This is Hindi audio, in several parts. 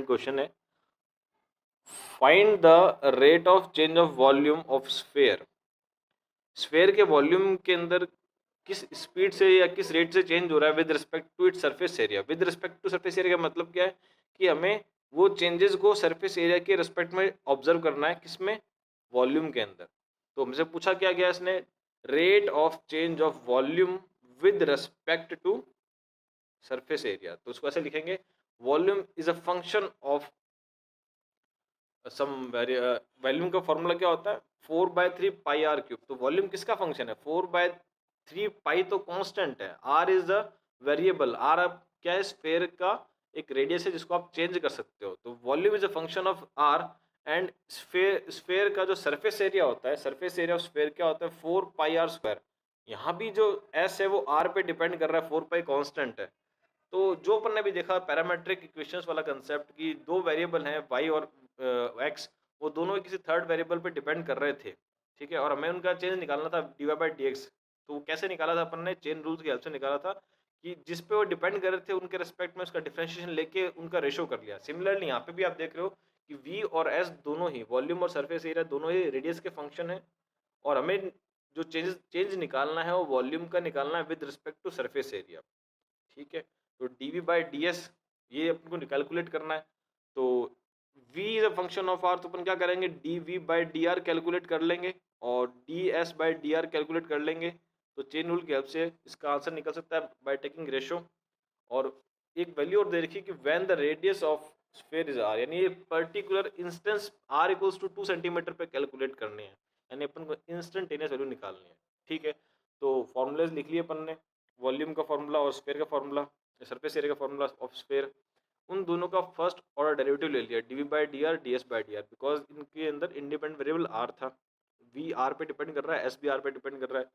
इंपॉर्टेंट क्वेश्चन है। Find the rate of change of volume of sphere. Sphere के वॉल्यूम के अंदर किस स्पीड से या किस रेट से चेंज हो रहा है with respect to its surface area. With respect to surface area का मतलब क्या है कि हमें वो चेंजेस को सरफेस एरिया के रिस्पेक्ट में ऑब्जर्व करना है, किसमें, वॉल्यूम के अंदर। तो हमसे पूछा क्या गया इसने, rate of change of volume with respect to surface area. तो उसको ऐसे लिखेंगे, volume is a function of some volume का फॉर्मूला क्या होता है, 4/3 पाई आर क्यूब। तो वॉल्यूम किसका फंक्शन है, 4/3 पाई तो कांस्टेंट है, R is the variable. R अब क्या है, स्फेयर का एक रेडियस है जिसको आप चेंज कर सकते हो। तो volume is a function of R and sphere का जो सरफेस एरिया होता है, सरफेस एरिया ऑफ स्फेयर क्या होता है, 4 पाई आर स्क्वायर। यहाँ भी जो एस है वो आर पे डिपेंड कर रहा है, 4 पाई कांस्टेंट है। तो जो अपन ने भी देखा पैरामेट्रिक इक्वेशंस वाला कंसेप्ट की दो वेरिएबल हैं वाई और एक्स, वो दोनों किसी थर्ड वेरिएबल पे डिपेंड कर रहे थे, ठीक है। और हमें उनका चेंज निकालना था dy/dx। तो वो कैसे निकाला था अपन ने, चेन रूल्स की हेल्प से निकाला था कि जिस पे वो डिपेंड कर रहे थे उनके रिस्पेक्ट में उसका डिफरेंशिएशन लेके उनका रेशो कर लिया। सिमिलरली यहाँ पे भी आप देख रहे हो कि v और s दोनों ही वॉल्यूम और सरफेस एरिया दोनों ही रेडियस के फंक्शन है, और हमें जो चेंज निकालना है वो वॉल्यूम का निकालना है with respect to surface area, ठीक है। तो dv/ds ये अपन को कैलकुलेट करना है। तो v is a function of r, तो अपन क्या करेंगे, dv/dr कैलकुलेट कर लेंगे और ds/dr कैलकुलेट कर लेंगे। तो चेन रूल की हेल्प से इसका आंसर निकल सकता है बाय टेकिंग रेशो। और एक वैल्यू और दे रखी है कि when the radius of sphere is r, यानी ये particular instance r equals to 2 centimetre पे कैलकुलेट करनी है, यानी अपन को इंस्टेंटेनियस वैल्यू निकालनी है, ठीक है। तो फॉर्मूलाज लिख लिए अपन ने, वॉल्यूम का फॉर्मूला और स्फीयर का फॉर्मूला, सरफेस एरिया का फॉर्मूला ऑफ स्फीयर, उन दोनों का फर्स्ट ऑर्डर डेरिवेटिव ले लिया, dv/dr ds/dr, बिकॉज इनके अंदर इंडिपेंडेंट वेरिएबल r था, v r पे डिपेंड कर रहा है, s भी r पे डिपेंड कर रहा है।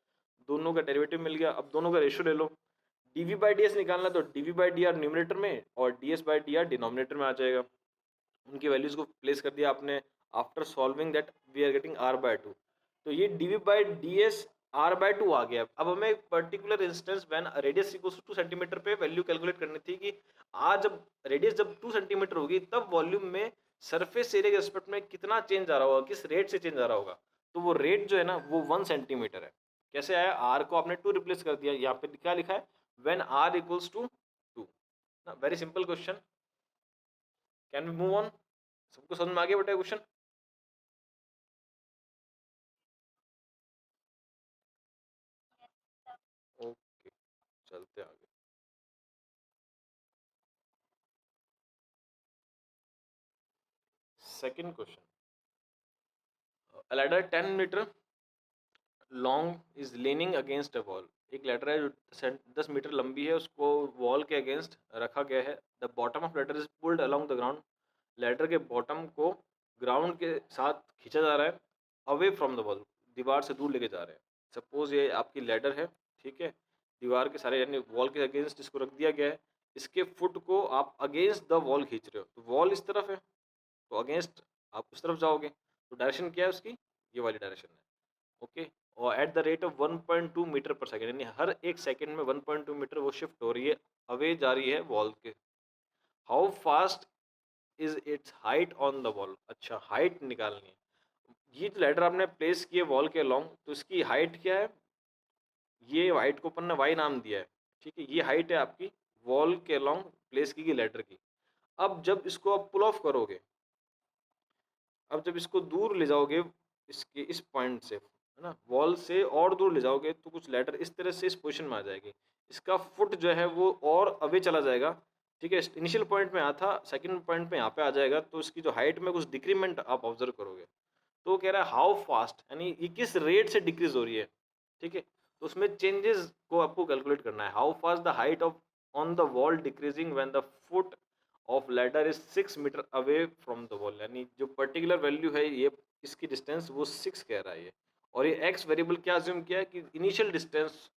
दोनों का डेरिवेटिव मिल गया। अब दोनों का रेशियो ले लो, dv/ds निकालना तो dv/dr न्यूमरेटर में और ds/dr डिनोमिनेटर में आ जाएगा। उनकी वैल्यूज को प्लेस कर दिया आपने, after solving that we are getting r/2। तो ये dv/ds r/2 आ गया। अब हमें particular instance when radius equals to 2 centimetre पे वैल्यू कैलकुलेट करनी थी कि आज जब रेडियस जब 2 सेंटीमीटर होगी तब वॉल्यूम में सरफेस एरिया के रिस्पेक्ट में कितना चेंज आ रहा होगा, किस रेट से चेंज आ रहा होगा। तो वो रेट जो है ना वो 1 सेंटीमीटर है। कैसे आया, r को आपने 2 रिप्लेस कर दिया, यहाँ पे क्या लिखा है, when r equals to 2। Very simple question, can we move on. सबको समझ में आ गया बेटा क्वेश्चन। ओके, चलते आगे। Second question, a ladder 10 metre long is leaning against a wall. एक लैडर है जो 10 मीटर लंबी है, उसको वॉल के अगेंस्ट रखा गया है। The bottom of ladder is pulled along the ground. Ladder के बॉटम को ग्राउंड के साथ खींचा जा रहा है, अवे फ्रॉम द वॉल, दीवार से दूर लेके जा रहे हैं। सपोज ये आपकी लैडर है, ठीक है, दीवार के सारे यानी वॉल के अगेंस्ट इसको रख दिया गया है। इसके फुट को आप अगेंस्ट द वॉल खींच रहे हो, तो वॉल इस तरफ है तो अगेंस्ट आप उस तरफ जाओगे। तो डायरेक्शन क्या है उसकी, ये वाली डायरेक्शन है, ओके। और at the rate of 1.2 metre per second, यानी हर एक सेकेंड में 1.2 मीटर वो शिफ्ट हो रही है, अवे जा रही है वॉल के। How fast is it's height on the wall. अच्छा, हाइट निकालनी है। ये जो लेटर आपने प्लेस किए वॉल के अलोंग, तो इसकी हाइट क्या है, ये हाइट को अपन ने वाई नाम दिया है, ठीक है। ये हाइट है आपकी वॉल के अलोंग प्लेस की गई लेटर की। अब जब इसको आप पुल ऑफ करोगे, अब जब इसको दूर ले जाओगे इसके इस पॉइंट से, है ना, वॉल से और दूर ले जाओगे, तो कुछ लेटर इस तरह से इस पोजीशन में आ जाएगी। इसका फुट जो है वो और अवे चला जाएगा, ठीक है। इनिशियल पॉइंट में आता, सेकंड पॉइंट पे यहाँ पे आ जाएगा, तो इसकी जो हाइट में कुछ डिक्रीमेंट आप ऑब्जर्व करोगे। तो वो कह रहा है हाउ फास्ट, यानी ये किस रेट से डिक्रीज हो रही है, ठीक है। तो उसमें चेंजेस को आपको कैलकुलेट करना है। How fast the height of on the wall decreasing when the foot of ladder is 6 metre away from the wall, यानी जो पर्टिकुलर वैल्यू है ये इसकी डिस्टेंस वो 6 कह रहा है ये। और ये एक्स वेरिएबल क्या अज्यूम किया है कि initial distance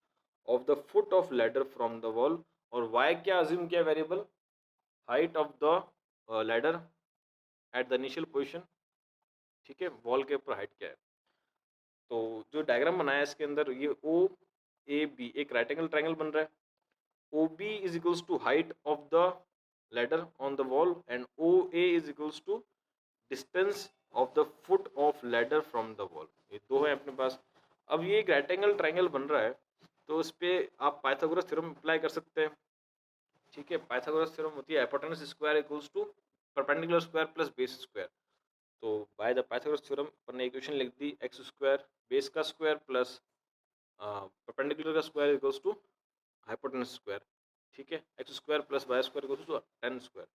of the foot of ladder from the wall, और वाई क्या अज्यूम किया variable, height of the ladder at the initial position, ठीक है, वॉल के ऊपर हाइट क्या है। तो जो डायग्राम बनाया है इसके अंदर, ये ओ ए बी एक राइट एंगल ट्रायंगल बन रहा है। O B is equals to height of the ladder on the wall and OA is equals to distance of the foot of ladder from the wall। ये दो है अपने पास। अब ये एक रेक्टेंगल ट्रायंगल बन रहा है, तो इस पे आप पाइथागोरस थ्योरम अप्लाई कर सकते हैं। ठीक है, पाइथागोरस थ्योरम होती है hypotenuse square equals to perpendicular square plus base square. तो बाय द पाइथागोरस थ्योरम अपन ने इक्वेशन लिख दी, एक्स स्क्वायर बेस का स्क्वायर प्लस परपेंडिकुलर का square equals to hypotenuse square. ठीक है, X square plus Y square equals to ten square.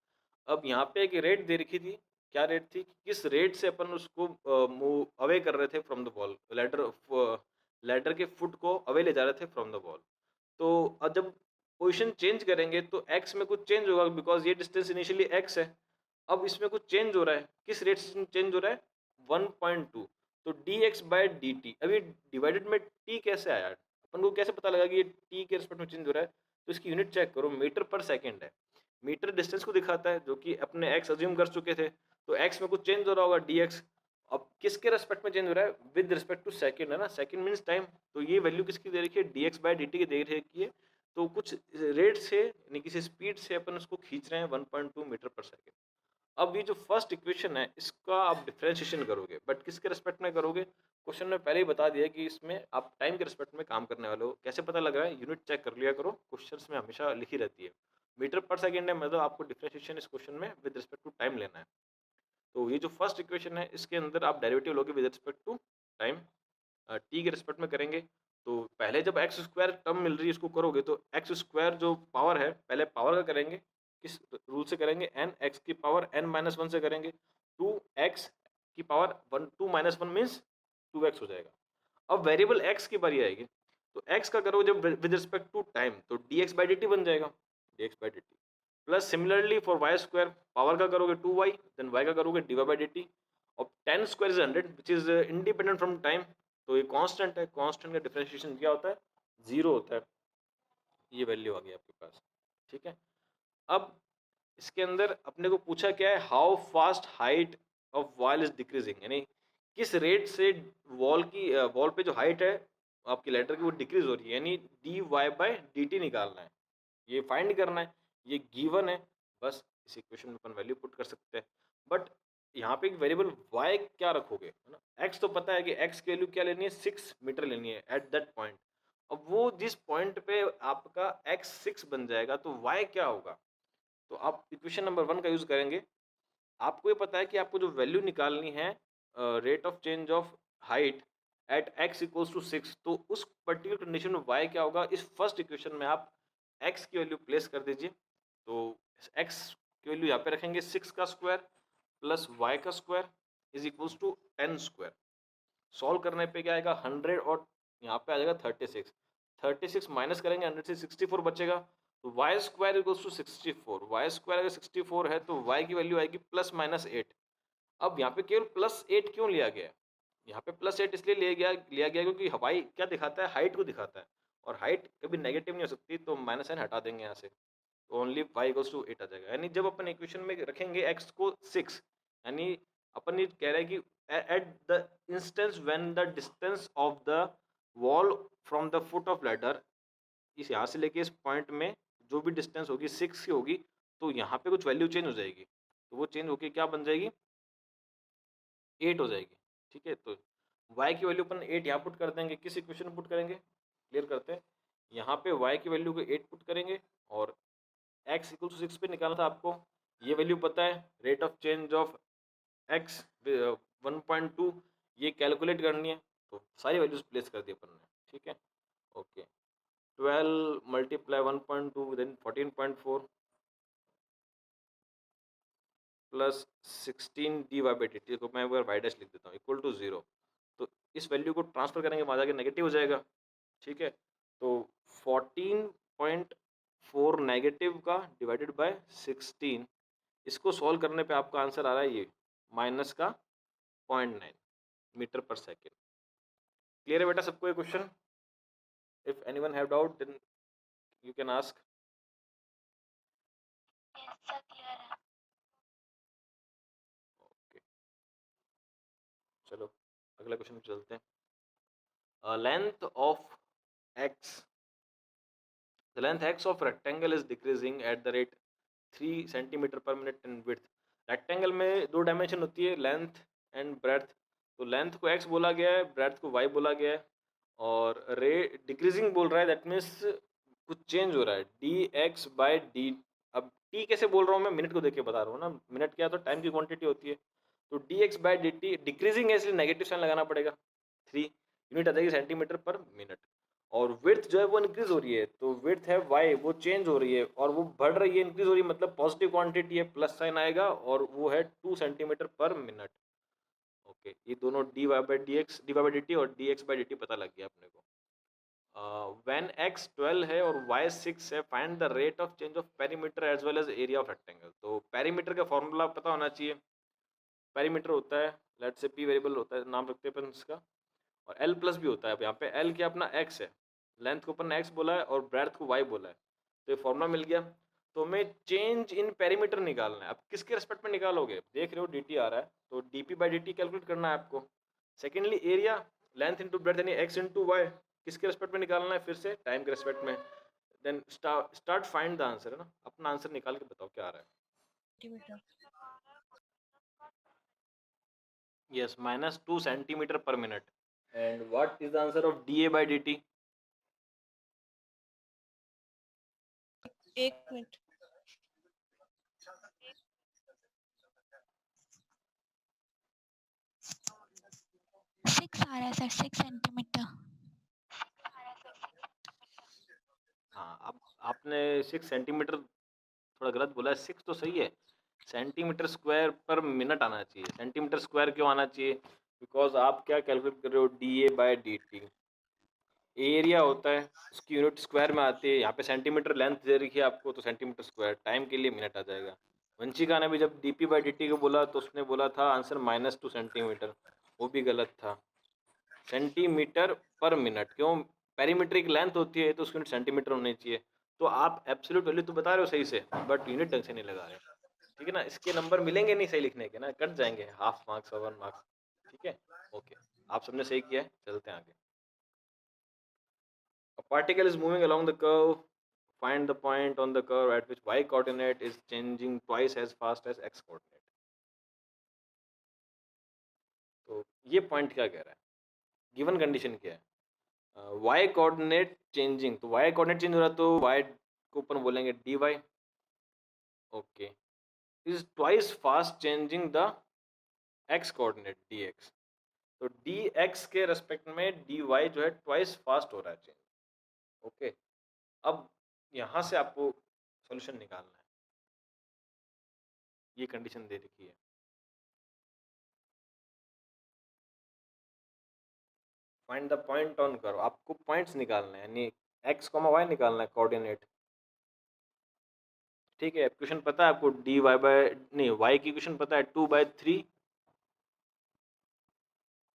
अब यहाँ पे एक रेट दे रखी थी, क्या रेट थी, किस रेट से अपन उसको मूव अवे कर रहे थे फ्रॉम द वॉल, लैडर के फुट को अवे ले जा रहे थे फ्रॉम द वॉल। तो अब जब पोजीशन चेंज करेंगे तो एक्स में कुछ चेंज होगा, बिकॉज ये डिस्टेंस इनिशियली एक्स है। अब इसमें कुछ चेंज हो रहा है, किस रेट से चेंज हो रहा है, 1.2। तो D x by D T, अभी डिवाइडेड में टी कैसे आया, अपन को कैसे पता लगा कि ये टी के रिस्पेक्ट में चेंज हो रहा है। तो इसकी यूनिट चेक करो, मीटर पर सेकेंड है। मीटर डिस्टेंस को दिखाता है, जो कि अपने एक्स अज्यूम कर चुके थे। तो एक्स में कुछ चेंज हो रहा होगा, डी एक्स। अब किसके रेस्पेक्ट में चेंज हो रहा है, विद रिस्पेक्ट टू सेकंड है ना, सेकंड मींस टाइम। तो ये वैल्यू किसकी दे रखी है, D x by D T की दे रखी है। तो कुछ रेट से यानी किसी स्पीड से अपन उसको खींच रहे हैं 1.2 मीटर पर सेकेंड। अब ये जो फर्स्ट इक्वेशन है इसका आप डिफरेंशिएशन करोगे, बट किसके रिस्पेक्ट में करोगे, क्वेश्चन में पहले ही बता दिया कि इसमें आप टाइम के रिस्पेक्ट में काम करने वाले हो। कैसे पता लग रहा है, यूनिट चेक कर लिया करो, क्वेश्चंस में हमेशा लिखी रहती है मीटर पर सेकेंड है, मतलब आपको डिफरेंशिएशन इस क्वेश्चन में विद रिस्पेक्ट टू टाइम लेना है। तो ये जो फर्स्ट इक्वेशन है इसके अंदर आप डेरिवेटिव लोगे with respect to time, T के रिस्पेक्ट में करेंगे। तो पहले जब एक्स स्क्वायर टर्म मिल रही है इसको करोगे, तो एक्स स्क्वायर जो पावर है पहले पावर का करेंगे, किस रूल से करेंगे, एन एक्स की पावर एन माइनस वन से करेंगे। टू एक्स की power one, two minus one means two X हो जाएगा। अब वेरिएबल एक्स की बारी आएगी, तो एक्स का करोगे जब विद रिस्पेक्ट टू टाइम, तो D x by D t बन जाएगा, d x by D t. Plus similarly for y square, power का करोगे टू वाई, देन वाई का करोगे d Y by D t. और ten square is 100 which is independent from time. तो ये कांस्टेंट है, कांस्टेंट का डिफरेंशिएशन क्या होता है, जीरो होता है। ये वैल्यू आ गई आपके पास। ठीक है, अब इसके अंदर अपने को पूछा क्या है, how fast height of wall is decreasing, यानी किस रेट से वॉल पे जो हाइट है आपकी लेटर की वो डिक्रीज हो रही है, यानी D Y by D T निकालना है, ये फाइंड करना है, ये गिवन है। बस इस इक्वेशन में अपन वैल्यू पुट कर सकते हैं। बट यहाँ पे एक वेरिएबल y क्या रखोगे, है ना, x तो पता है कि x की वैल्यू क्या लेनी है, 6 मीटर लेनी है एट दैट पॉइंट। अब वो जिस पॉइंट पे आपका x 6 बन जाएगा तो y क्या होगा। तो आप इक्वेशन नंबर 1 का यूज करेंगे। आपको ये पता है कि आपको जो वैल्यू निकालनी है rate of change of height at x equals to 6, तो उस पर्टिकुलर कंडीशन में y क्या होगा, इस फर्स्ट इक्वेशन में आप x की वैल्यू प्लेस कर दीजिए। तो x की वैल्यू यहाँ पे रखेंगे 6 का स्क्वायर प्लस y का square is equals to 10 square. Solve करने पे क्या आएगा 100 और यहाँ पे आ जाएगा 36। 36 माइनस करेंगे 100 से 64 बचेगा। तो Y square equals to 64। Y square अगर 64 है तो वाई की वैल्यू आएगी प्लस माइनस 8। अब यहाँ पे केवल प्लस 8 क्यों लिया गया है, यहाँ पे प्लस 8 इसलिए लिया गया क्योंकि हवाई क्या दिखाता है, हाइट को दिखाता है, और हाइट कभी नेगेटिव नहीं हो सकती, तो माइनस साइन हटा देंगे यहाँ से, तो ओनली वाई इक्वल्स टू 8 आ जाएगा। यानी जब अपन इक्वेशन में रखेंगे एक्स को 6, यानी अपन ये कह रहे हैं कि at the instance when the distance of the wall from the foot of ladder, इस यहाँ से लेके इस पॉइंट में जो भी डिस्टेंस होगी 6 की होगी, तो यहाँ पे कुछ वैल्यू चेंज हो जाएगी, तो वो चेंज होके क्या बन जाएगी, 8 हो जाएगी। ठीक है, तो y की वैल्यू अपन 8 यहाँ पुट कर देंगे, किस इक्वेशन में पुट करेंगे, क्लियर करते हैं। यहाँ पे y की वैल्यू को 8 पुट करेंगे और x इक्वल टू 6 पे निकालना था आपको, ये वैल्यू पता है, rate of change of x 1.2, ये कैलकुलेट करनी है, तो सारी वैल्यूज प्लेस कर दी अपन ने। ठीक है, okay, 12 multiply 1.2 then 14.4 plus 16 D Y by D T को मैं वाई डैश लिख देता हूँ इक्वल टू 0। तो इस वैल्यू को ट्रांसफर करेंगे वहाँ जाके नेगेटिव हो जाएगा। ठीक है, तो 14.4 नेगेटिव का डिवाइडेड बाय 16, इसको सॉल्व करने पे आपका आंसर आ रहा है ये माइनस का 0.9 मीटर पर सेकेंड। क्लियर है बेटा सबको ये question, if anyone have doubt then you can ask. Okay, चलो अगला क्वेश्चन पे चलते हैं। Length of X, the length x of rectangle is decreasing at the rate 3 centimetre पर मिनट एंड विड्थ। रेक्टेंगल में 2 डायमेंशन होती है, लेंथ एंड ब्रेड्थ। तो लेंथ को x बोला गया है, ब्रेड्थ को y बोला गया है, और रे डिक्रीजिंग बोल रहा है, दैट मीन्स कुछ चेंज हो रहा है, dx/d। अब t कैसे बोल रहा हूँ मैं, मिनट को देख के बता रहा हूँ ना, मिनट क्या तो टाइम की क्वांटिटी होती है। तो dx/dt डिक्रीजिंग है, इसलिए नेगेटिव साइन लगाना पड़ेगा, 3 यूनिट आ जाएगी सेंटीमीटर पर मिनट। और विड्थ जो है वो इंक्रीज हो रही है, तो विड्थ है y, वो चेंज हो रही है और वो बढ़ रही है, इंक्रीज हो रही है, मतलब पॉजिटिव क्वांटिटी है, प्लस साइन आएगा, और वो है 2 सेंटीमीटर पर मिनट। ओके, ये दोनों dy/dx और dx/dt पता लग गया अपने को। व्हेन x 12 है और y 6 है, find the rate of change of perimeter as well as area of rectangle. तो पेरीमीटर का फॉर्मूला पता होना चाहिए। पेरीमीटर होता है, लेट्स से p वेरिएबल होता है, नाम रखते हैं अपन इसका, और l प्लस भी होता है। अब यहाँ पे l क्या अपना x है, लेंथ को अपन ने x बोला है और ब्रेड्थ को y बोला है, तो ये फॉर्मूला मिल गया। तो हमें चेंज इन पेरीमीटर निकालना है। अब किसके रेस्पेक्ट में निकालोगे, देख रहे हो dt आ रहा है, तो dp/dt कैलकुलेट करना है आपको। Secondly area, length into breadth यानी x इंटू वाई, किसके रेस्पेक्ट में निकालना है, फिर से टाइम के रेस्पेक्ट में। Then start find the answer, है ना, अपना आंसर निकाल के बताओ क्या आ रहा है। यस, -2 सेंटीमीटर पर minute. And what is the answer of dA/dt? 1 minute. 6 आ रहा है सर, 6 सेंटीमीटर। हाँ, अब आपने 6 सेंटीमीटर थोड़ा गलत बोला है, 6 तो सही है, सेंटीमीटर स्क्वायर पर मिनट आना चाहिए। सेंटीमीटर स्क्वायर क्यों आना चाहिए, बिकॉज आप क्या कैलकुलेट कर रहे हो, dA/dt एरिया होता है, उसकी यूनिट स्क्वायर में आती है। यहाँ पे सेंटीमीटर लेंथ दे रखी है आपको, तो सेंटीमीटर स्क्वायर, टाइम के लिए मिनट आ जाएगा। वंशिका ने भी जब dp/dt को बोला तो उसने बोला था आंसर -2 सेंटीमीटर, वो भी गलत था, सेंटीमीटर पर मिनट। क्यों, पेरीमीट्रिक लेंथ होती है तो उसकी यूनिट सेंटीमीटर होनी चाहिए। तो आप एब्सोल्यूट वैल्यू तो बता रहे हो सही से, बट यूनिट ढंग से नहीं लगा रहे, ठीक है ना। इसके नंबर मिलेंगे नहीं सही लिखने के ना, कट जाएंगे, हाफ मार्क्स और 1 मार्क्स, ठीक है। ओके, आप सबने सही किया है, चलते हैं आगे। A particle is moving along the curve. Find the point on the curve at which y coordinate is changing twice as fast as x coordinate. तो ये पॉइंट क्या कह रहा है, गिवन कंडीशन क्या है, y कोऑर्डिनेट चेंजिंग, तो y कोऑर्डिनेट चेंज हो रहा है तो y को अपन बोलेंगे dy। Okay, is twice fast changing the x coordinate dx। तो dx के रेस्पेक्ट में dy जो है ट्वाइस फास्ट हो रहा है चेंज। ओके, अब यहाँ से आपको सॉल्यूशन निकालना है, ये कंडीशन दे रखी है। फाइंड द पॉइंट ऑन करो, आपको पॉइंट्स निकालना है, यानी x, y निकालना है, कोऑर्डिनेट, ठीक है। क्वेश्चन पता है आपको, dy बाय, नहीं, y की क्वेश्चन पता है, 2/3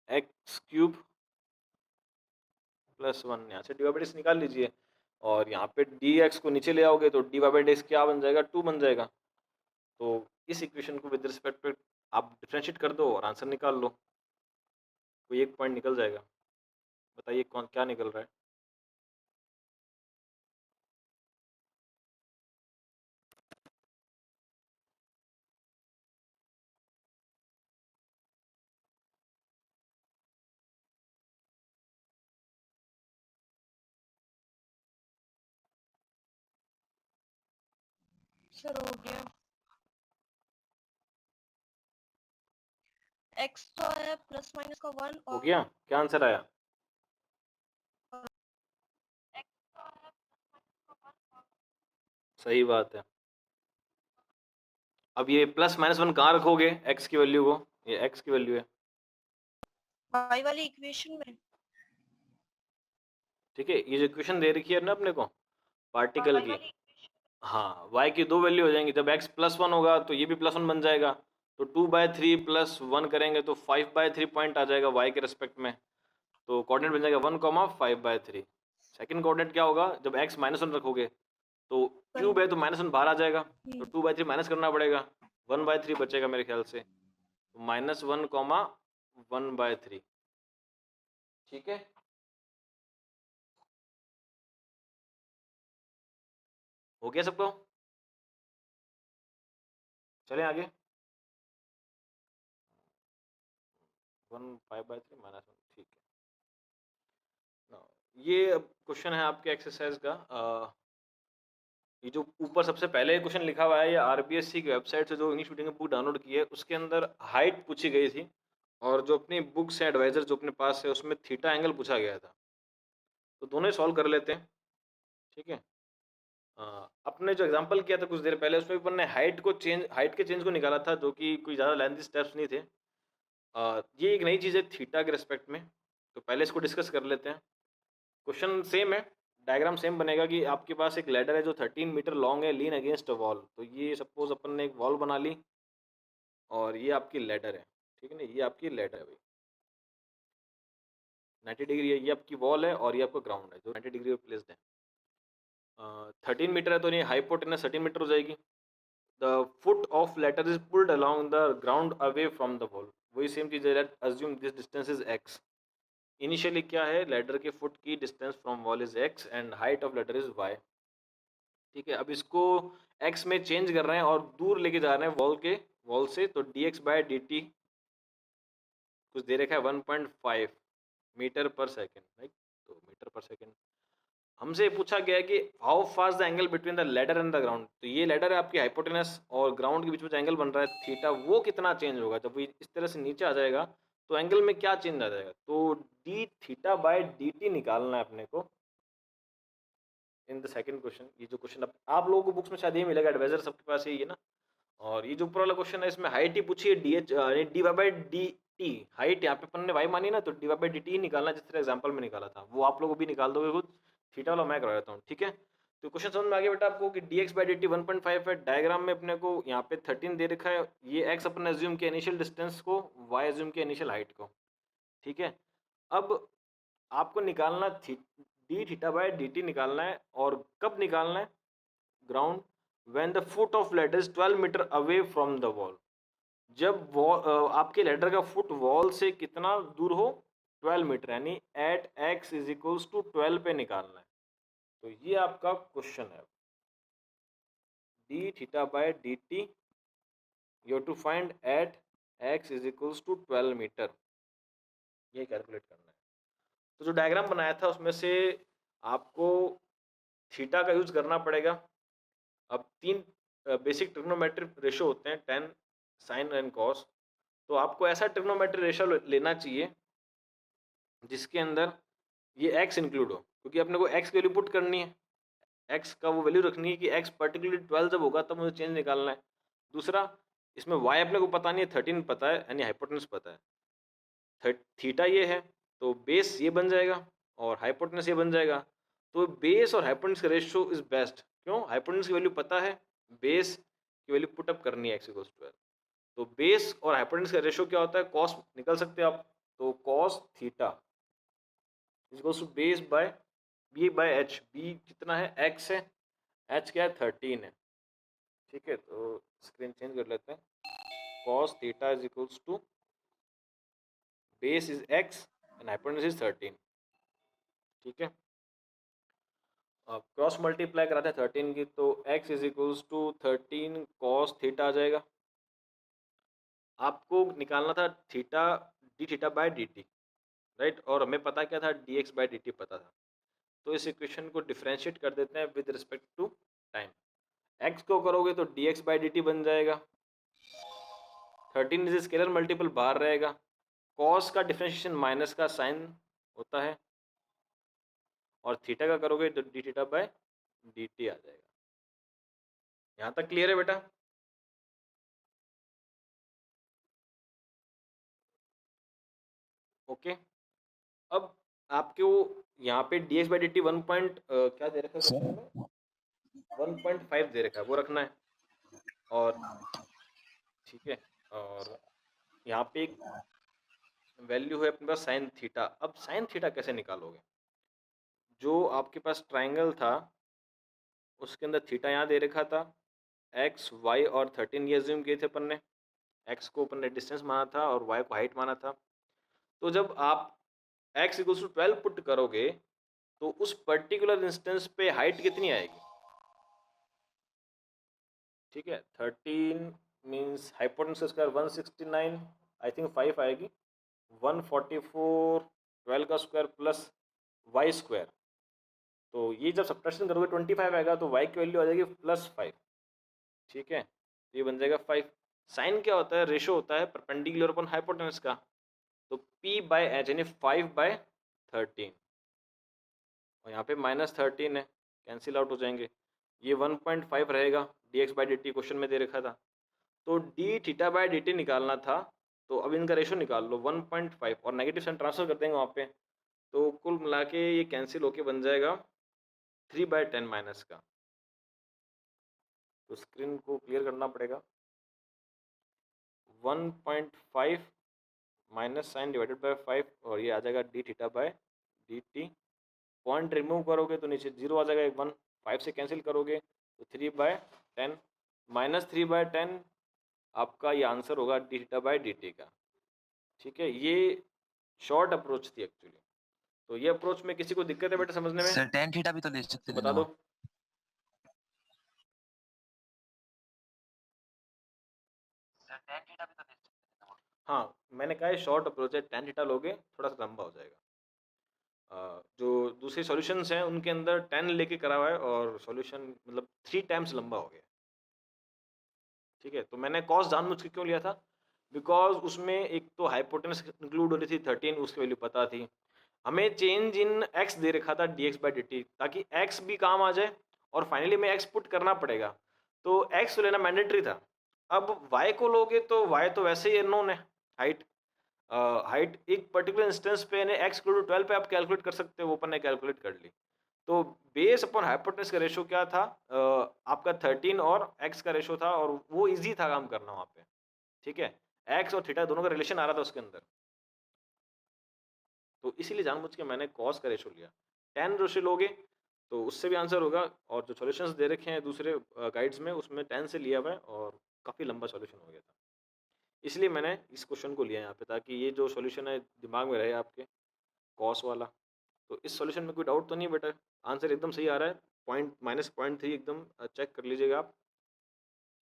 x³ + 1, यहाँ से dy/dx निकाल लीजिए, और यहाँ पे dx को नीचे ले आओगे तो dy/dx क्या बन जाएगा, 2 बन जाएगा। तो इस इक्वेशन को विद रिस्पेक्ट पे आप डिफरेंशिएट कर दो और आंसर निकाल लो, कोई एक पॉइंट निकल जाएगा। बताइए कौन क्या निकल रहा है। सर हो गया। x तो है ± का 1 हो और गया, क्या आंसर आया, सही बात है। अब ये +-1 कहाँ रखोगे x की वैल्यू को, ये x की वैल्यू है, y वाली इक्वेशन में। ठीक है। ये जो इक्वेशन दे रखी है ना अपने को पार्टिकल की, हाँ, y की 2 वैल्यू हो जाएंगी, जब x +1 होगा तो ये भी +1 बन जाएगा, तो 2/3 + 1 करेंगे तो 5/3 पॉइंट आ जाएगा y के रेस्पेक्ट में, तो कोऑर्डिनेट बन जाएगा 1, 5/3। सेकंड कोऑर्डिनेट क्या होगा, जब x -1 रखोगे तो क्यूब है तो -1 बाहर आ जाएगा, तो 2/3 माइनस करना पड़ेगा, 1/3 बचेगा मेरे ख्याल से, तो -1, 1/3, ठीक है। हो गया सबको। चलें आगे। 1/5/3 -1, ठीक है। ये क्वेश्चन है आपके एक्सरसाइज का। ये जो ऊपर सबसे पहले क्वेश्चन लिखा हुआ है, ये आरबीएससी की वेबसाइट से जो इंग्लिश मीडियम की बुक डाउनलोड की है उसके अंदर हाइट पूछी गई थी, और जो अपनी बुक्स है एडवाइजर जो अपने पास है उसमें थीटा एंगल पूछा गया था। तो दोनों ही सॉल्व कर लेते हैं, ठीक है। अपने जो एग्जांपल किया था कुछ देर पहले उसमें भी अपन ने हाइट के चेंज को निकाला था, जो कि कोई ज़्यादा लेंथी स्टेप्स नहीं थे। ये एक नई चीज़ है थीटा के रिस्पेक्ट में, तो पहले इसको डिस्कस कर लेते हैं। क्वेश्चन सेम है, डायग्राम सेम बनेगा कि आपके पास एक लैडर है जो 13 मीटर लॉन्ग है, लीन अगेंस्ट अ वॉल। तो ये सपोज अपन ने एक वॉल बना ली और ये आपकी लैडर है, ठीक है ना, ये आपकी लैडर है भाई, 90 डिग्री है, ये आपकी वॉल है और ये आपका ग्राउंड है जो 90 डिग्री पे प्लेस्ड है। 13 मीटर है तो ये हाइपोटेनस 13 मीटर हो जाएगी। The foot of ladder is pulled along the ground away from the wall. वही सेम चीज़ है, let assume this distance is X. Initially क्या है, लेडर के फुट की distance from wall is X and height of ladder is Y, ठीक है। अब इसको एक्स में चेंज कर रहे हैं और दूर लेके जा रहे हैं वॉल से, तो D x by D T कुछ दे रखा है 1.5 मीटर पर सेकेंड, राइट। तो मीटर पर सेकेंड हमसे पूछा गया है कि how fast the angle between the ladder and the ground. तो ये लेडर है आपकी हाइपोटेनस और ग्राउंड के बीच में जो एंगल बन रहा है थीटा, वो कितना चेंज होगा जब वो इस तरह से नीचे आ जाएगा, तो एंगल में क्या चेंज आ जाएगा। तो d theta by D T निकालना है अपने को इन द सेकंड क्वेश्चन। ये जो क्वेश्चन आप लोगों को बुक्स में शायद ये मिलेगा, एडवाइजर सबके पास यही है ना। और ये जो ऊपर वाला क्वेश्चन है इसमें हाइट ही पूछी है, d h d Y by D t. Height यहाँ पे अपन ने वाई मानी ना, तो d Y by D t ही निकालना जिस तरह एग्जाम्पल में निकाला था, वो आप लोग भी निकाल दोगे खुद। थीटा वाला मैं करा देता हूँ, ठीक है। तो क्वेश्चन समझ में आ गया बेटा आपको कि D x by D T 1.5 है। डायग्राम में अपने को यहाँ पे 13 दे रखा है, ये एक्स अपन एज्यूम किया इनिशियल डिस्टेंस को, वाई एज्यूम किया इनिशियल हाइट को, ठीक है। अब आपको निकालना d theta by D T निकालना है, और कब निकालना है, ground when the foot of ladder is 12 metre away from the wall. जब आपके लेडर का फुट वॉल से कितना दूर हो, 12 मीटर, यानी at x is equals to 12 पे निकालना है। तो ये आपका क्वेश्चन है, d theta by D t you to find at x is equals to 12 metre, ये कैलकुलेट करना है। तो जो डायग्राम बनाया था उसमें से आपको थीटा का यूज करना पड़ेगा। अब 3 बेसिक ट्रिग्नोमेट्रिक रेशो होते हैं, tan, साइन एंड कॉस। तो आपको ऐसा ट्रिग्नोमेट्रिक रेशो लेना चाहिए जिसके अंदर ये x इंक्लूड हो, क्योंकि अपने को x की वैल्यू पुट करनी है, x का वो वैल्यू रखनी है कि x पर्टिकुलरली 12 जब होगा तब मुझे चेंज निकालना है। दूसरा, इसमें y अपने को पता नहीं है, 13 पता है, यानी हाइपोटेनस पता है, थीटा ये है, तो बेस ये बन जाएगा और हाइपोटेनस ये बन जाएगा। तो बेस और हाइपोटेनस का रेशियो इज बेस्ट, क्यों, हाइपोटेनस की वैल्यू पता है, बेस की वैल्यू पुट अप करनी है x इक्वल्स टू 12। तो बेस और हाइपोटेनस का रेशियो क्या होता है, कॉस निकल सकते हैं आप, तो cos theta is equals to base by b by h. B कितना है, x है, h क्या है, 13 है, ठीक है। तो स्क्रीन चेंज कर लेते हैं, cos theta is equals to base is x and hypotenuse is 13, ठीक है। क्रॉस मल्टीप्लाई कराते हैं 13 की, तो x is equals to 13 cos theta आ जाएगा। आपको निकालना था theta d theta by D t, right, और हमें पता क्या था, d x by D t पता था। तो इस इक्वेशन को डिफ्रेंशिएट कर देते हैं with respect to time. x को करोगे तो D x by D t बन जाएगा, 13 इज स्केलर मल्टीपल बाहर रहेगा, कॉस का डिफ्रेंशिएशन माइनस का साइन होता है, और थीटा का करोगे तो d theta by D t आ जाएगा। यहाँ तक क्लियर है बेटा। ओके, अब आपके वो यहाँ पे D x by D T क्या दे रखा है, 1.5 दे रखा है, वो रखना है। और ठीक है, और यहाँ पे एक वैल्यू है अपने पास साइन थीटा। अब साइन थीटा कैसे निकालोगे, जो आपके पास ट्राइंगल था उसके अंदर थीटा यहाँ दे रखा था, एक्स वाई और 13 ये अज्यूम किए थे अपन ने, एक्स को अपन ने डिस्टेंस माना था और वाई को हाइट माना था। तो जब आप x इक्वल्स टू 12 पुट करोगे तो उस पर्टिकुलर इंस्टेंस पे हाइट कितनी आएगी, ठीक है, 13 मीन्स हाइपोटेन्यूज का स्क्वायर 169, आई थिंक 5 आएगी, 144 12 का स्क्वायर प्लस वाई स्क्वायर। तो ये जब सब्ट्रैक्शन करोगे 25 आएगा, तो वाई की वैल्यू आ जाएगी +5। ठीक है, ये बन जाएगा 5। साइन क्या होता है? रेशो होता है परपेंडिकुलर अपन हाइपोटेन्यूज का। तो P/h यानी 5/13, और यहाँ पे -13 है, कैंसिल आउट हो जाएंगे। ये 1.5 रहेगा, dx/dt क्वेश्चन में दे रखा था। तो d(θ/dt) निकालना था, तो अब इनका रेशो निकाल लो 1.5, और नेगेटिव साइन ट्रांसफर कर देंगे वहाँ पे। तो कुल मिला के ये कैंसिल होके बन जाएगा 3/10 माइनस का। तो स्क्रीन को क्लियर करना पड़ेगा। 1.5 माइनस साइन डिवाइडेड बाय 5, और ये आ जाएगा d(θ/dt). पॉइंट रिमूव करोगे तो नीचे 0 आ जाएगा, 1 5 से कैंसिल करोगे तो 3/10, -3/10 आपका ये आंसर होगा d(θ/dt) का। ठीक है, ये शॉर्ट अप्रोच थी एक्चुअली। तो ये अप्रोच में किसी को दिक्कत है बेटा समझने में? सर tan थीटा भी तो ले सकते तो थे बता ना। दो। सर tan थीटा भी तो ले सकते थे ना। हाँ, मैंने कहा है शॉर्ट अप्रोच है, tan थीटा लोगे थोड़ा सा लंबा हो जाएगा। जो दूसरे सॉल्यूशंस हैं उनके अंदर 10 लेके करा हुआ है, और सॉल्यूशन मतलब 3 टाइम्स लंबा हो गया। ठीक है, तो मैंने कॉस जानबूझ के क्यों लिया था? बिकॉज उसमें एक तो हाइपोटेन्यूज इंक्लूड हो रही थी 13, उसकी वैल्यू पता थी। हमें चेंज इन x दे रखा था dx/dt, ताकि x भी काम आ जाए, और फाइनली में x पुट करना पड़ेगा, तो x तो लेना मैंडेटरी था। अब y को लोगे तो y तो वैसे ही अननोन है, हाइट। हाइट एक पर्टिकुलर इंस्टेंस पे यानी x = 12 पे आप कैलकुलेट कर सकते हो, वो अपन ने कैलकुलेट कर ली। तो बेस अपॉन हाइपोटेन्यूज का रेशो क्या था? आपका 13 और x का रेशो था, और वो इजी था काम करना वहाँ पे। ठीक है, x और थीटा दोनों का रिलेशन आ रहा था उसके अंदर, तो इसीलिए जानबूझ के मैंने कॉस का रेशो लिया। tan रेशो लोगे तो उससे भी आंसर होगा, और जो सॉल्यूशंस दे रखे हैं दूसरे गाइड्स में उसमें tan से लिया हुआ है, और काफ़ी लंबा सॉल्यूशन हो गया था। इसलिए मैंने इस क्वेश्चन को लिया यहाँ पे, ताकि ये जो सॉल्यूशन है दिमाग में रहे आपके, कॉस वाला। तो इस सॉल्यूशन में कोई डाउट तो नहीं बेटा? आंसर एकदम सही आ रहा है, -0.3 एकदम चेक कर लीजिएगा आप।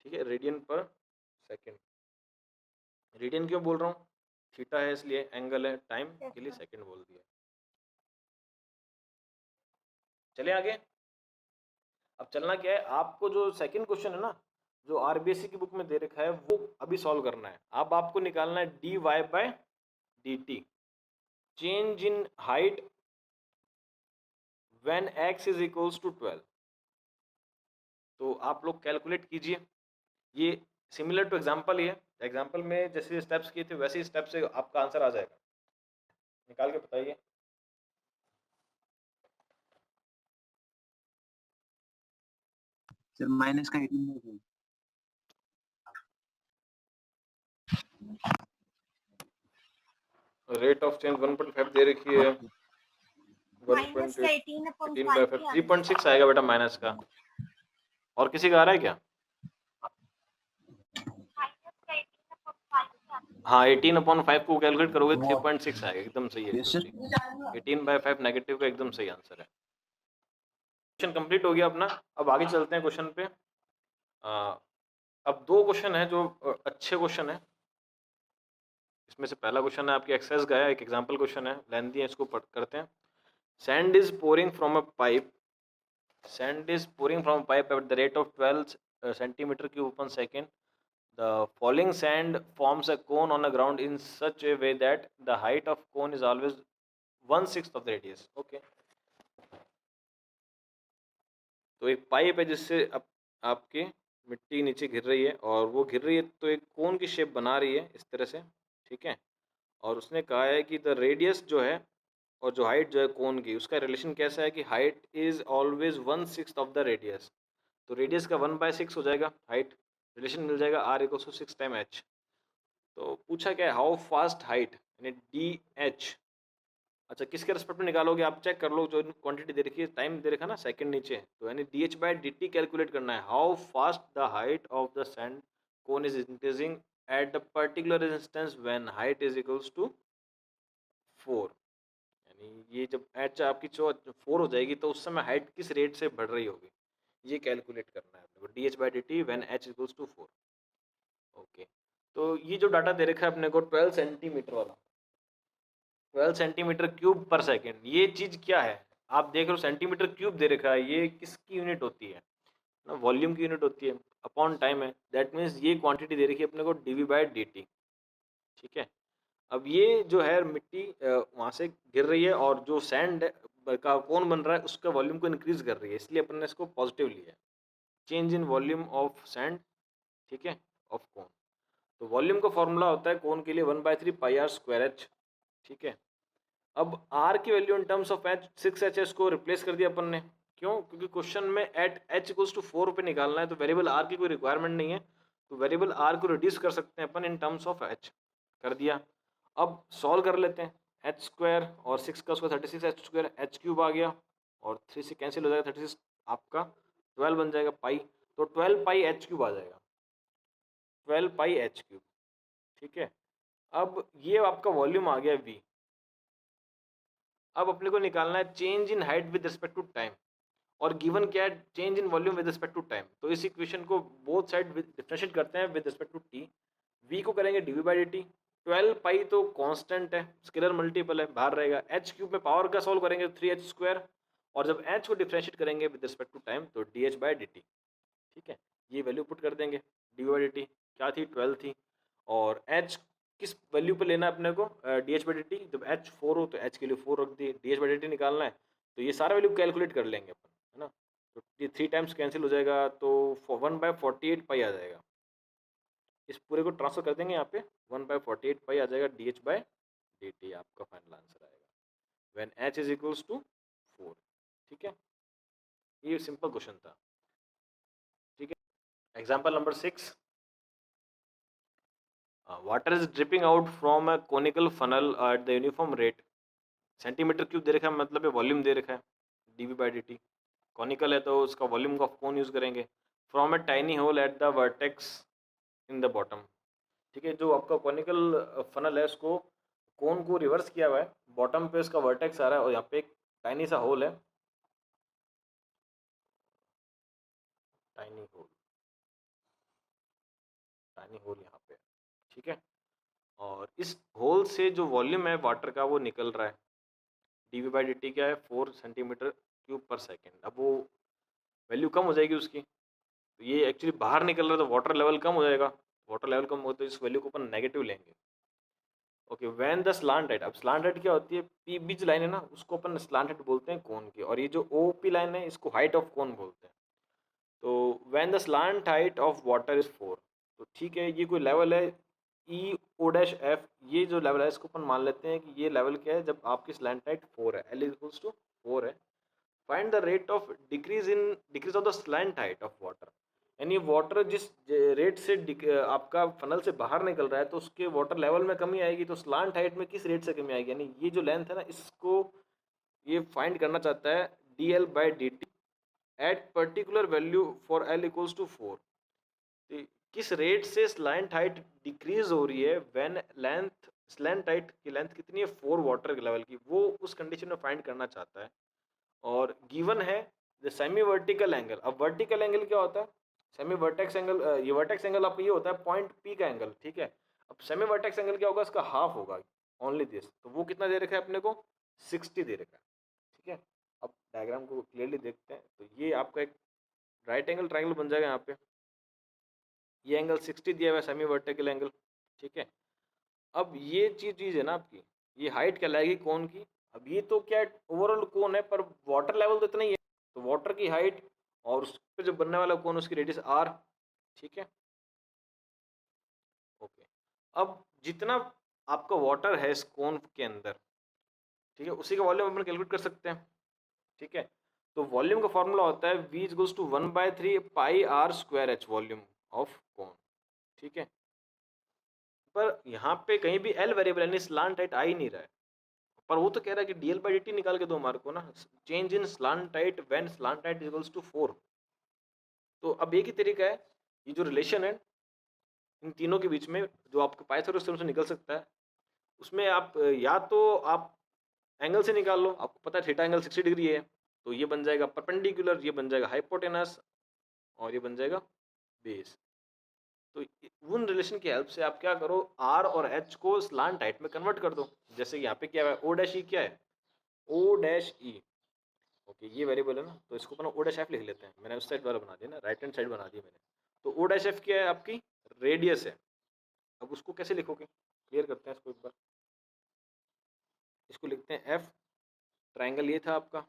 ठीक है, रेडियन पर सेकेंड। रेडियन क्यों बोल रहा हूँ? थीटा है इसलिए, एंगल है, टाइम के लिए सेकेंड बोल दिया। चले आगे। अब चलना क्या है, आपको जो सेकंड क्वेश्चन है ना, जो आरबीएससी की बुक में दे रखा है, वो अभी सॉल्व करना है। अब आपको निकालना है dy/dt, change in height when x = 12। तो आप लोग कैलकुलेट कीजिए, ये सिमिलर टू एग्जांपल ही है। एग्जांपल में जैसे स्टेप्स किए थे वैसे ही स्टेप से आपका आंसर आ जाएगा। निकाल के बताइए। सर माइनस का 18 है। रेट ऑफ चेंज 1.5 दे रखी है, माइनस का 18/5 18/5 3.6 आएगा बेटा माइनस का। और किसी का आ रहा है क्या? हाँ, 18/5 को कैलकुलेट करोगे 3.6 आएगा, एकदम सही है, यस एकदम सर। सही। 18/5 नेगेटिव का एकदम सही आंसर है। क्वेश्चन कंप्लीट हो गया अपना। अब आगे चलते हैं क्वेश्चन पे। अब दो क्वेश्चन है जो अच्छे क्वेश्चन है। इसमें से पहला क्वेश्चन है आपकी एक्सरसाइज का है, एक एग्जांपल क्वेश्चन है, लेंथी है, इसको करते हैं। Sand is pouring from a pipe, sand is pouring from a pipe at the rate of 12 centimeter cube per second. The falling sand forms a cone on the ground in such a way that the height of cone is always 1/6 of the radius. Okay. तो एक पाइप है जिससे आपकी मिट्टी नीचे गिर रही है, और वो गिर रही है तो एक कोन की शेप बना रही है इस तरह से। ठीक है, और उसने कहा है कि द रेडियस जो है और जो हाइट जो है कोन की, उसका रिलेशन कैसा है कि height is always 1/6 of the radius. तो रेडियस का 1/6 हो जाएगा हाइट, रिलेशन मिल जाएगा r = 6 टाइम h। तो पूछा क्या है, हाउ फास्ट हाइट यानी डी एच। अच्छा, किसके रेस्पेक्ट में निकालोगे आप चेक कर लो, जो क्वांटिटी दे रखी है, टाइम दे रखा ना सेकंड नीचे, तो यानी dh/dt कैलकुलेट करना है। How fast the height of the sand cone is increasing at the particular instance when height is equals to 4। यानी ये जब h आपकी 4 हो जाएगी तो उस समय हाइट किस रेट से बढ़ रही होगी, ये कैलकुलेट करना है अपने को। dh/dt when h = 4। ओके, तो ये जो डाटा दे रखा है अपने को 12 सेंटीमीटर वाला, 12 सेंटीमीटर क्यूब पर सेकेंड, ये चीज़ क्या है? आप देख रहे हो सेंटीमीटर क्यूब दे रखा है, ये किसकी यूनिट होती है ना? वॉल्यूम की यूनिट होती है, अपॉन टाइम है। दैट मीन्स ये क्वांटिटी दे रखी है अपने को dV/dt, ठीक है। अब ये जो है मिट्टी वहाँ से गिर रही है और जो सैंड का कौन बन रहा है उसका वॉल्यूम को इंक्रीज कर रही है, इसलिए अपन ने इसको पॉजिटिव लिया है। Change in volume of sand, ठीक है, ऑफ कोन। तो वॉल्यूम का फॉर्मूला होता है कोन के लिए 1/3 पाई आर स्क्वायर एच, ठीक है। अब आर की value in terms of H 6H को रिप्लेस कर दिया अपन ने। क्यों? क्योंकि क्वेश्चन में एट एच इक्वल्स टू 4 पे निकालना है, तो वेरिएबल आर की कोई रिक्वायरमेंट नहीं है, तो वेरिएबल आर को रिड्यूस कर सकते हैं अपन इन टर्म्स ऑफ एच, कर दिया। अब सॉल्व कर लेते हैं, एच स्क्वायर और 6 का square 36 h square, h cube आ गया और 3 से कैंसिल हो जाएगा, 36 आपका 12 बन जाएगा पाई, तो 12 पाई एच क्यूब आ जाएगा, 12 पाई एच क्यूब, ठीक है। अब ये आपका वॉल्यूम आ गया V। अब अपने को निकालना है change in height with respect to time, और गिवन क्या है? Change in volume with respect to time. तो इस इक्वेशन को बोथ साइड डिफरेंशिएट करते हैं with respect to t. V को करेंगे dV/dt, 12 पाई तो कांस्टेंट है, स्केलर मल्टीपल है, बाहर रहेगा। एच क्यूब में पावर का सॉल्व करेंगे 3H स्क्वायर, और जब एच को डिफरेंशिएट करेंगे विद रिस्पेक्ट टू टाइम तो dH/dt, ठीक है। ये वैल्यू पुट कर देंगे, dV/dt क्या थी? 12 थी, और एच किस वैल्यू पे लेना है अपने को? dH/dt। जब एच 4 हो तो एच के लिए 4 रख दिए, dH/dt निकालना है, तो ये सारा वैल्यू कैलकुलेट कर लेंगे अपन, है ना। तो ये 3 टाइम्स कैंसिल हो जाएगा, तो 1/48 पाई आ जाएगा। इस पूरे को ट्रांसफर कर देंगे यहाँ पे, 1/48 पाई आ जाएगा, dH/dt आपका फाइनल आंसर आएगा when h is equals to 4, ठीक है। ये सिंपल क्वेश्चन था, ठीक है। Example number 6, water is dripping out from a conical funnel at the uniform rate. Centimetre cube दे रखा है, मतलब वॉल्यूम दे रखा है, dV/dt। कॉनिकल है तो उसका वॉल्यूम का कौन यूज करेंगे? From a tiny hole at the vertex in the bottom, ठीक है। जो आपका कॉनिकल फनल है उसको कोन को रिवर्स किया हुआ है, बॉटम पे उसका वर्टेक्स आ रहा है और यहाँ पे एक टाइनी सा होल है, टाइनी होल, टाइनी होल यहाँ पे, ठीक है। और इस होल से जो वॉल्यूम है वाटर का वो निकल रहा है, dV/dt क्या है? 4 सेंटीमीटर क्यूब पर सेकेंड। अब वो वैल्यू कम हो जाएगी उसकी, तो ये एक्चुअली बाहर निकल रहा है तो वाटर लेवल कम हो जाएगा, वाटर लेवल कम हो तो इस वैल्यू को अपन नेगेटिव लेंगे। Okay, when the slant height, अब स्लांट हाइट क्या होती है? पी बीच लाइन है ना, उसको अपन स्लांट हाइट बोलते हैं कोन की, और ये जो ओ पी लाइन है इसको हाइट ऑफ कोन बोलते हैं। तो when the slant height of water is 4, तो ठीक है, ये कोई लेवल है E_F, ये जो लेवल है इसको अपन मान लेते हैं कि ये लेवल क्या है? जब आपकी स्लांट हाइट 4 है, L इक्वल्स टू 4 है। Find the rate of decrease of the slant height of water, यानी वाटर जिस रेट से आपका फनल से बाहर निकल रहा है तो उसके वाटर लेवल में कमी आएगी, तो स्लांट हाइट में किस रेट से कमी आएगी? यानी ये जो लेंथ है ना, इसको ये फाइंड करना चाहता है dL/dt at particular value for L equals to 4। किस रेट से स्लैंट हाइट डिक्रीज हो रही है व्हेन लेंथ, स्लैंट हाइट की लेंथ कितनी है 4 वाटर लेवल की, वो उस कंडीशन में फाइंड करना चाहता है। और गिवन है द सेमी वर्टिकल एंगल। अब वर्टिकल एंगल क्या होता है? सेमी वर्टेक्स एंगल, ये वर्टेक्स एंगल आपका ये होता है पॉइंट पी का एंगल, ठीक है। अब सेमी वर्टेक्स एंगल क्या होगा? इसका हाफ होगा, ओनली दिस। तो वो कितना दे रखा है अपने को? 60 दे रखा है, ठीक है। अब डायग्राम को क्लियरली देखते हैं, तो ये आपका एक राइट एंगल ट्राइंगल बन जाएगा यहाँ पे, ये एंगल 60 दिया हुआ है, सेमी वर्टिकल एंगल, ठीक है। अब ये चीज़ है ना आपकी, ये हाइट कहलाएगी कोन की। अब ये तो क्या ओवरऑल कोन है, पर वाटर लेवल तो इतना ही है, तो वाटर की हाइट और उस पर जो बनने वाला कोन उसकी रेडियस r, ठीक है। ओके, अब जितना आपका वाटर है इस कोन के अंदर, ठीक है, उसी का वॉल्यूम अपन कैलकुलेट कर सकते हैं, ठीक है। तो वॉल्यूम का फॉर्मूला होता है V equals to 1/3 pi r square h, volume of cone, ठीक है। पर यहाँ पे कहीं भी L वेरिएबल यानी स्लांट हाइट आ ही नहीं रहा है, पर वो तो कह रहा है कि dL/dt निकाल के दो हमारे को ना, change in slant height when slant height equals to 4। तो अब एक ही तरीका है, ये जो रिलेशन है इन तीनों के बीच में जो आपको पाइथागोरस थ्योरम से निकल सकता है, उसमें आप या तो आप एंगल से निकाल लो, आपको पता है थीटा एंगल 60 डिग्री है, तो ये बन जाएगा परपेंडिकुलर, ये बन जाएगा हाइपोटेनस, और ये बन जाएगा बेस, तो उन रिलेशन की हेल्प से आप क्या करो, आर और एच को स्लांट हाइट में कन्वर्ट कर दो। जैसे यहाँ पे क्या है, ओ डैश ई क्या है, ओ डैश ई, ओके ये वेरिएबल है ना, तो इसको अपना ओ डैश एफ लिख लेते हैं। मैंने उस साइड वाला बना दिया ना, राइट हैंड साइड बना दी मैंने। तो ओ डैश एफ क्या है, आपकी रेडियस है। अब उसको कैसे लिखोगे, क्लियर करते हैं इसको एक बार। इसको लिखते हैं एफ, ट्राइंगल ये था आपका,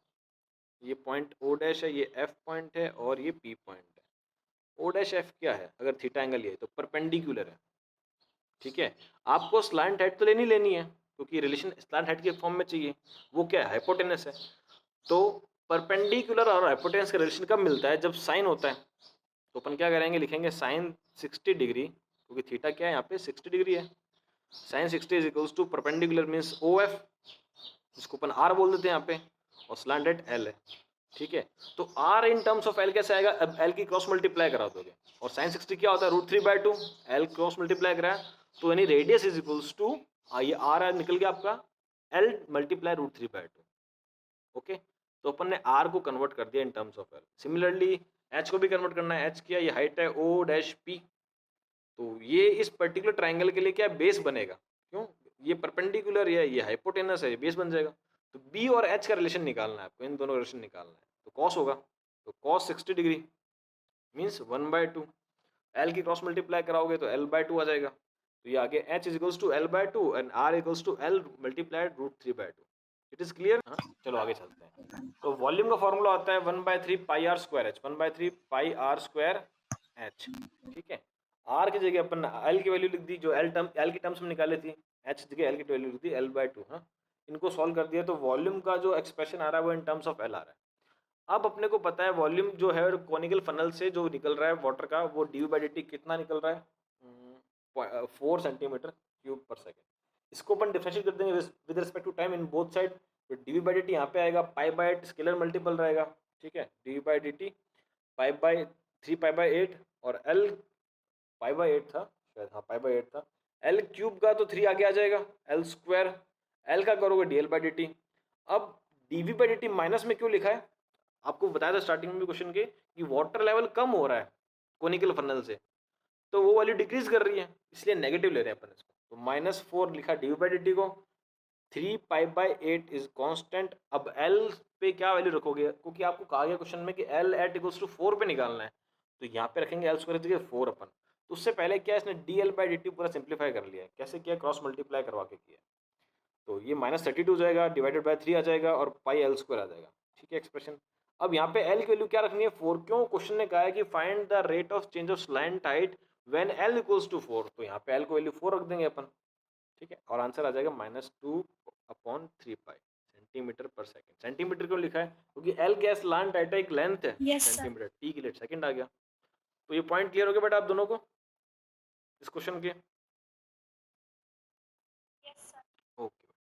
ये पॉइंट ओ डैश है, ये एफ पॉइंट है और ये पी पॉइंट है। ओ डैश एफ क्या है, अगर थीटा एंगल ये है तो परपेंडिकुलर है, ठीक है। आपको स्लांट हाइट तो लेनी है, क्योंकि रिलेशन स्लांट हाइट के फॉर्म में चाहिए। वो क्या है, हाइपोटेनस है। तो परपेंडिकुलर और हाइपोटेनस का रिलेशन कब मिलता है, जब साइन होता है। तो अपन क्या करेंगे, लिखेंगे साइन 60 डिग्री, क्योंकि थीटा क्या है यहाँ पे 60 डिग्री है। Sine 60 is equals to perpendicular means O F, जिसको अपन आर बोल देते हैं यहाँ पे, और स्लांट हाइट एल है, ठीक है। तो r in terms of l कैसे आएगा, अब एल की क्रॉस मल्टीप्लाई करा दोगे, और साइन 60 क्या होता है, √3/2, एल क्रॉस मल्टीप्लाई कराया, तो यानी रेडियस इज इक्वल्स टू, ये आर निकल गया आपका एल मल्टीप्लाई √3/2, ओके। तो अपन ने आर को कन्वर्ट कर दिया इन terms of L. Similarly H को भी कन्वर्ट करना है, एच किया, ये हाइट है ओ डैश पी, तो ये इस पर्टिकुलर ट्राइंगल के लिए क्या बेस बनेगा, क्यों, ये परपेंडिकुलर है, ये हाइपोटेनस है, ये बेस बन जाएगा। तो बी और एच का रिलेशन निकालना है आपको, इन दोनों का रिलेशन निकालना है। तो कॉस होगा, तो कॉस 60 डिग्री मीन्स 1/2, एल की क्रॉस मल्टीप्लाई कराओगे तो l/2 आ जाएगा। तो ये आगे h is equals to l/2 and r equals to l multiplied √3/2। It is clear, हाँ चलो आगे चलते हैं। तो वॉल्यूम का फॉर्मूला होता है 1/3 pi r square h, 1/3 pi r square h, ठीक है। r की जगह अपन l की वैल्यू लिख दी, जो l की टर्म्स में निकाली थी, h की जगह l की वैल्यू लिख दी l/2, हाँ। इनको सॉल्व कर दिया तो वॉल्यूम का जो एक्सप्रेशन आ रहा है वो इन टर्म्स ऑफ l आ रहा है। अब अपने को पता है वॉल्यूम जो है कॉनिकल फनल से जो निकल रहा है वाटर का, वो dV/dt कितना निकल रहा है, 4 सेंटीमीटर क्यूब पर सेकेंड। इसको अपन डिफरेंशिएट कर देंगे with respect to time in both side. तो dV/dt यहाँ पे आएगा π/8, स्केलर मल्टीपल रहेगा, ठीक है। dV/dt π/3 π/8 और L π/8 था शायद, हाँ π/8 था। L क्यूब का तो 3 आगे आ जाएगा, L स्क्वायर, L का करोगे dL/dt। अब dV/dt माइनस में क्यों लिखा है, आपको बताया था स्टार्टिंग में भी क्वेश्चन के, कि वाटर लेवल कम हो रहा है कोनिकल फनल से, तो वो वैल्यू डिक्रीज कर रही है, इसलिए नेगेटिव ले रहे हैं अपन इसको। तो -4 लिखा dV/dt को, 3 π/8 इज कांस्टेंट। अब L पे क्या वैल्यू रखोगे, क्योंकि आपको कहा गया क्वेश्चन में कि L @ = 4 पे निकालना है, तो यहाँ पे रखेंगे L स्क्वायर की जगह 4 अपन। तो उससे पहले क्या इसने dL/dt पूरा सिंप्लीफाई कर लिया है, कैसे किया, क्रॉस मल्टीप्लाई करवा के किया। तो ये -32 हो जाएगा, डिवाइडेड बाय 3 आ जाएगा और पाई L स्क्वायर आ जाएगा, ठीक है एक्सप्रेशन। अब यहाँ पे L की वैल्यू क्या रखनी है, 4, क्यों, क्वेश्चन ने कहा है कि find the rate of change of slant height when L = 4, तो यहाँ पे L को वैल्यू 4 रख देंगे अपन, ठीक है। और आंसर आ जाएगा -2/3π सेंटीमीटर पर सेकंड। सेंटीमीटर क्यों लिखा है, क्योंकि L क्या है, स्लैंट हाइट एक लेंथ है, Yes, sir. सेंटीमीटर, T की लिए सेकंड आ गया। तो ये पॉइंट क्लियर हो गया बेटा आप दोनों को इस क्वेश्चन के।